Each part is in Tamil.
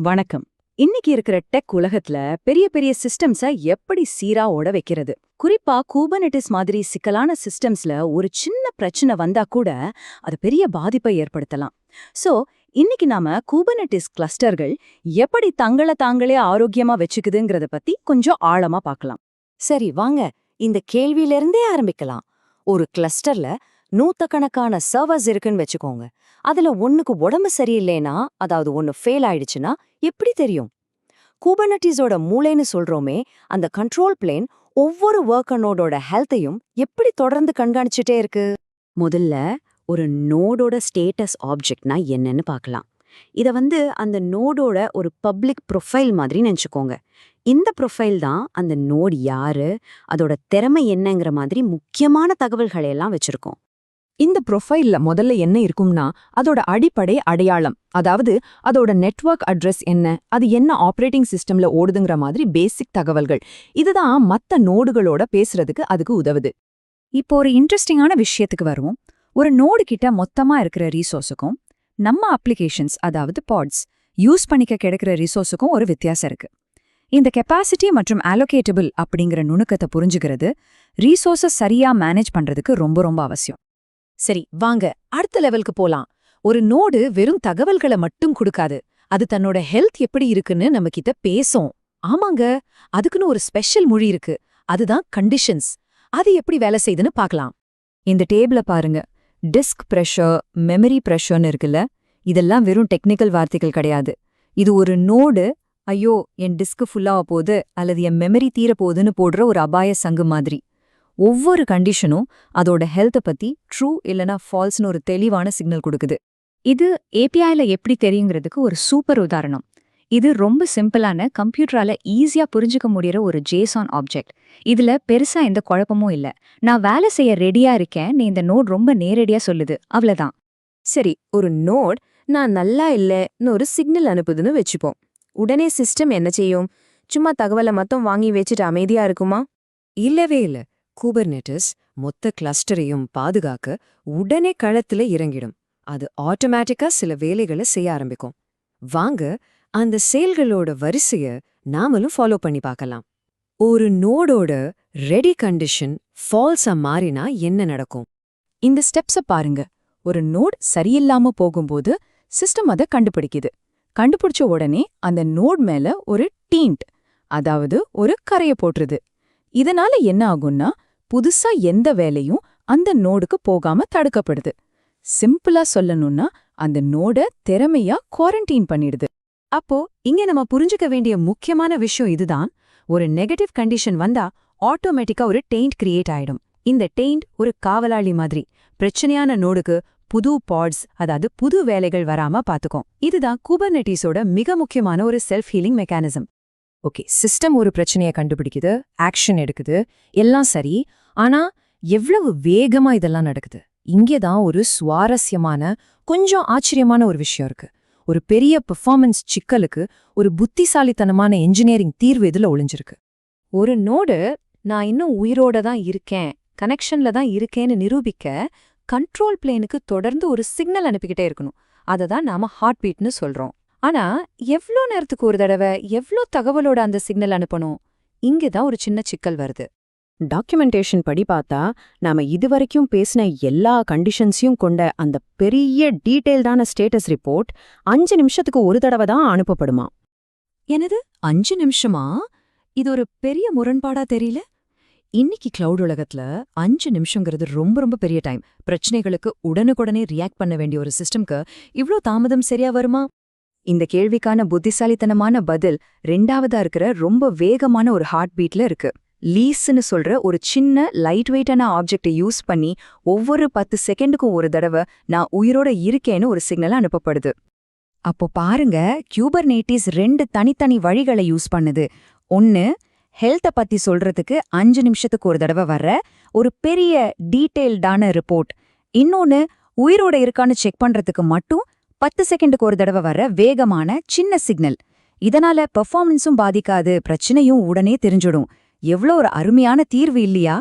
வணக்கம். இன்னைக்கு இருக்கிற டெக் உலகத்துல பெரிய பெரிய சிஸ்டம்ஸ எப்படி சீரா ஓட வைக்கிறது? குறிப்பா கூபர்நெட்டிஸ் மாதிரி சிக்கலான சிஸ்டம்ஸ்ல ஒரு சின்ன பிரச்சனை வந்தா கூட அது பெரிய பாதிப்பை ஏற்படுத்தலாம். சோ இன்னைக்கு நாம கூபர்நெட்டிஸ் கிளஸ்டர்கள் எப்படி தங்கள தாங்களே ஆரோக்கியமா வச்சுக்குதுங்கிறத பத்தி கொஞ்சம் ஆழமா பார்க்கலாம். சரி வாங்க, இந்த கேள்வியிலிருந்தே ஆரம்பிக்கலாம். ஒரு கிளஸ்டர்ல நூத்துக்கணக்கான சர்வர்ஸ் இருக்குன்னு வச்சுக்கோங்க. அதுல ஒண்ணுக்கு உடம்பு சரியில்லைனா, அதாவது ஒன்னு ஃபெயில் ஆயிடுச்சுன்னா எப்படி தெரியும்? கூபர்நெட்டிஸோட மூளைன்னு சொல்றோமே, அந்த கண்ட்ரோல் பிளேன் ஒவ்வொரு ஒர்க்கர் நோடோட ஹெல்த்தையும் எப்படி தொடர்ந்து கண்காணிச்சுட்டே இருக்கு? முதல்ல ஒரு நோடோட ஸ்டேட்டஸ் ஆப்ஜெக்ட்னா என்னன்னு பார்க்கலாம். இத அந்த நோடோட ஒரு பப்ளிக் ப்ரொஃபைல் மாதிரி நினைச்சுக்கோங்க. இந்த ப்ரொஃபைல் தான் அந்த நோட் யாரு, அதோட திறமை என்னங்கிற மாதிரி முக்கியமான தகவல்களை எல்லாம் வச்சிருக்கோம். இந்த ப்ரொஃபைல்ல முதல்ல என்ன இருக்கும்னா, அதோட அடிப்படை அடையாளம், அதாவது அதோட நெட்வொர்க் அட்ரஸ் என்ன, அது என்ன ஆப்ரேட்டிங் சிஸ்டம்ல ஓடுதுங்கிற மாதிரி பேசிக் தகவல்கள். இதுதான் மத்த நோடுகளோட பேசுறதுக்கு அதுக்கு உதவுது. இப்போ ஒரு இன்ட்ரெஸ்டிங்கான விஷயத்துக்கு வருவோம். ஒரு நோடு கிட்ட மொத்தமா இருக்கிற ரீசோர்ஸுக்கும் நம்ம அப்ளிகேஷன்ஸ், அதாவது பாட்ஸ் யூஸ் பண்ணிக்க கிடைக்கிற ரீசோர்ஸுக்கும் ஒரு வித்தியாசம் இருக்கு. இந்த கெப்பாசிட்டி மற்றும் அலோகேட்டபிள் அப்படிங்கிற நுணுக்கத்தை புரிஞ்சுக்கிறது ரீசோர்ஸை சரியா மேனேஜ் பண்றதுக்கு ரொம்ப ரொம்ப அவசியம். சரி வாங்க, அடுத்த லெவலுக்கு போலாம். ஒரு நோடு வெறும் தகவல்களை மட்டும் கொடுக்காது, அது தன்னோட ஹெல்த் எப்படி இருக்குன்னு நம்ம கிட்ட பேசும். ஆமாங்க, அதுக்குன்னு ஒரு ஸ்பெஷல் மொழி இருக்கு, அதுதான் கண்டிஷன்ஸ். அது எப்படி வேலை செய்யுதுன்னு பார்க்கலாம். இந்த டேபிள பாருங்க. டிஸ்க் பிரஷர், மெமரி பிரஷர்னு இருக்குல்ல, இதெல்லாம் வெறும் டெக்னிக்கல் வார்த்தைகள் கிடையாது. இது ஒரு நோடு ஐயோ என் டிஸ்க் ஃபுல்லாக போகுது அல்லது என் மெமரி தீரப்போகுதுன்னு போடுற ஒரு அபாய சங்கு மாதிரி. ஒவ்வொரு கண்டிஷனும் அதோட ஹெல்த்தை பத்தி ட்ரூ இல்லனா ஃபால்ஸ்னு ஒரு தெளிவான சிக்னல் கொடுக்குது. இது ஏபிஐல எப்படி தெரியுங்கிறதுக்கு ஒரு சூப்பர் உதாரணம். இது ரொம்ப சிம்பிளான, கம்ப்யூட்டரால ஈஸியா புரிஞ்சுக்க முடியற ஒரு ஜேசான் ஆப்ஜெக்ட். இதுல பெருசா எந்த குழப்பமும் இல்ல. நான் வேலை செய்ய ரெடியா இருக்கேன், நீ இந்த நோட் ரொம்ப நேரடியா சொல்லுது, அவ்வளவுதான். சரி, ஒரு நோட் நான் நல்லா இல்லைன்னு ஒரு சிக்னல் அனுப்புதுன்னு வச்சுப்போம். உடனே சிஸ்டம் என்ன செய்யும்? சும்மா தகவலை மட்டும் வாங்கி வச்சுட்டு அமைதியா இருக்குமா? இல்லவே இல்ல. கூபர்நெட்டிஸ் மொத்த கிளஸ்டரையும் பாதுகாக்க உடனே களத்துல இறங்கிடும். அது ஆட்டோமேட்டிக்கா சில வேலைகளை செய்ய ஆரம்பிக்கும். வாங்க, அந்த செயல்களோட வரிசைய நாமளும் ஃபாலோ பண்ணி பார்க்கலாம். ஒரு நோடோட ரெடி கண்டிஷன் ஃபால்ஸா மாறினா என்ன நடக்கும்? இந்த ஸ்டெப்ஸ பாருங்க. ஒரு நோட் சரியில்லாம போகும்போது சிஸ்டம் அதை கண்டுபிடிக்குது. கண்டுபிடிச்ச உடனே அந்த நோட் மேல ஒரு டீண்ட், அதாவது ஒரு கரையை போட்டுருது. இதனால என்ன ஆகும்னா, புதுசா எந்த வேலையும் அந்த நோடுக்கு போகாம தடுக்கப்படுது. சிம்பிளா சொல்லணும்னா, அந்த நோட திறமையா குவாரண்டைன் பண்ணிடுது. அப்போ இங்க நம்ம புரிஞ்சுக்க வேண்டிய முக்கியமான விஷயம் இதுதான். ஒரு நெகட்டிவ் கண்டிஷன் வந்தா ஆட்டோமேட்டிக்கா ஒரு டெயிண்ட் கிரியேட் ஆயிடும். இந்த டெயிண்ட் ஒரு காவலாளி மாதிரி பிரச்சனையான நோடுக்கு புது பாட்ஸ், அதாவது புது வேலைகள் வராம பாத்துக்கும். இதுதான் கூபர்நெட்டிஸோட மிக முக்கியமான ஒரு self healing mechanism. Okay, system ஒரு பிரச்சனையை கண்டுபிடிக்குது, ஆக்ஷன் எடுக்குது, எல்லாம் சரி. ஆனா எவ்வளவு வேகமா இதெல்லாம் நடக்குது? இங்கேதான் ஒரு சுவாரஸ்யமான, கொஞ்சம் ஆச்சரியமான ஒரு விஷயம் இருக்கு. ஒரு பெரிய பெர்ஃபார்மன்ஸ் சிக்கலுக்கு ஒரு புத்திசாலித்தனமான என்ஜினியரிங் தீர்வு இதுல ஒளிஞ்சிருக்கு. ஒரு நோடு நான் இன்னும் உயிரோட தான் இருக்கேன், கனெக்ஷன்ல தான் இருக்கேன்னு நிரூபிக்க கண்ட்ரோல் பிளேனுக்கு தொடர்ந்து ஒரு சிக்னல் அனுப்பிக்கிட்டே இருக்கணும். அதை தான் நாம ஹார்ட் பீட்னு சொல்றோம். ஆனா எவ்ளோ நேரத்துக்கு ஒரு தடவை எவ்ளோ தகவலோட அந்த சிக்னல் அனுப்பணும்? இங்கதான் ஒரு சின்ன சிக்கல் வருது. டாக்குமெண்டேஷன் படி பார்த்தா, நாம இதுவரைக்கும் பேசின எல்லா கண்டிஷன்ஸையும் கொண்ட அந்த பெரிய டீட்டெயில்டான ஸ்டேட்டஸ் ரிப்போர்ட் 5 நிமிஷத்துக்கு ஒரு தடவை தான் அனுப்பப்படுமா? எனது 5 நிமிஷமா? இது ஒரு பெரிய முரண்பாடா தெரியல. இன்னைக்கு கிளவுட் உலகத்துல 5 நிமிஷங்கிறது ரொம்ப ரொம்ப பெரிய டைம். பிரச்சனைகளுக்கு உடனுக்குடனே ரியாக்ட் பண்ண வேண்டிய ஒரு சிஸ்டம்க்கு இவ்ளோ தாமதம் சரியா வருமா? இந்த கேள்விக்கான புத்திசாலித்தனமான பதில் 2வதா இருக்கிற ரொம்ப வேகமான ஒரு ஹார்ட் பீட்ல இருக்கு. லீஸ்ன்னு சொல்ற ஒரு சின்ன லைட் வெயிட்டான ஆப்ஜெக்டை யூஸ் பண்ணி ஒவ்வொரு 10 செகண்டுக்கும் ஒரு தடவை நான் உயிரோட இருக்கேன்னு ஒரு சிக்னல் அனுப்பப்படுது. அப்போ பாருங்க, கூபர்நெட்டிஸ் 2 தனித்தனி வழிகளை யூஸ் பண்ணுது. ஒன்னு, ஹெல்த்தை பத்தி சொல்றதுக்கு 5 நிமிஷத்துக்கு ஒரு தடவை வர்ற ஒரு பெரிய டீட்டெயில்டான ரிப்போர்ட். இன்னொன்னு, உயிரோட இருக்கான்னு செக் பண்றதுக்கு மட்டும் 10 செகண்டுக்கு ஒரு தடவை வர்ற வேகமான சின்ன சிக்னல். இதனால பெர்ஃபார்மன்ஸும் பாதிக்காது, பிரச்சனையும் உடனே தெரிஞ்சிடும். எவ்வளோ ஒரு அருமையான தீர்வு இல்லையா?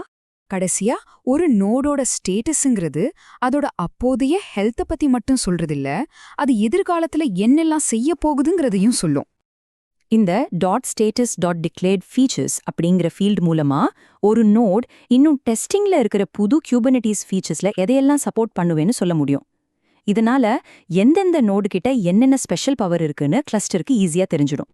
கடைசியா ஒரு நோடோட ஸ்டேட்டஸ்ங்கிறது அதோட அப்போதைய ஹெல்த்தை பத்தி மட்டும் சொல்றதில்ல, அது எதிர்காலத்துல என்னெல்லாம் செய்ய போகுதுங்கிறதையும் சொல்லும். இந்த .status.declared features அப்படிங்கிற ஃபீல்ட் மூலமா ஒரு நோட் இன்னும் டெஸ்டிங்ல இருக்கிற புது குபர்னெட்டிஸ் ஃபீச்சர்ஸ்ல எதையெல்லாம் சப்போர்ட் பண்ணுவேன்னு சொல்ல முடியும். இதனால எந்தெந்த நோடு கிட்ட என்னென்ன ஸ்பெஷல் பவர் இருக்குன்னு கிளஸ்டருக்கு ஈஸியா தெரிஞ்சிடும்.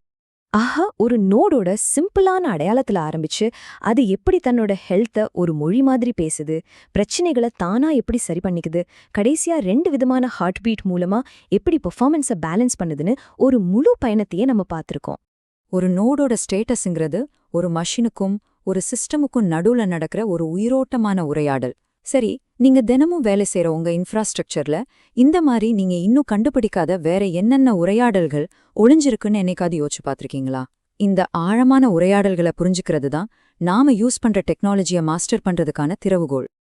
ஆஹா, ஒரு நோடோட சிம்பிளான அடையாளத்துல ஆரம்பிச்சு அது எப்படி தன்னோட ஹெல்த்தை ஒரு மொழி மாதிரி பேசுது, பிரச்சனைகளை தானா எப்படி சரி பண்ணிக்குது, கடைசியா 2 விதமான ஹார்ட் பீட் மூலமா எப்படி பெர்ஃபார்மன்ஸை பேலன்ஸ் பண்ணுதுன்னு ஒரு முழு பயணத்தையே நம்ம பார்த்திருக்கோம். ஒரு நோடோட ஸ்டேட்டஸ்ங்கிறது ஒரு மஷினுக்கும் ஒரு சிஸ்டமுக்கும் நடுவுல நடக்கிற ஒரு உயிரோட்டமான உரையாடல். சரி, நீங்க தினமும் வேலை செய்யற உங்க இன்ஃப்ராஸ்ட்ரக்சர்ல இந்த மாதிரி நீங்க இன்னும் கண்டுபிடிக்காத வேற என்னென்ன உரையாடல்கள் ஒளிஞ்சிருக்குன்னு என்னைக்காவது யோசிச்சு பார்த்திருக்கீங்களா? இந்த ஆழமான உரையாடல்களை புரிஞ்சுக்கிறது தான் நாம யூஸ் பண்ற டெக்னாலஜியை மாஸ்டர் பண்றதுக்கான திறவுகோல்.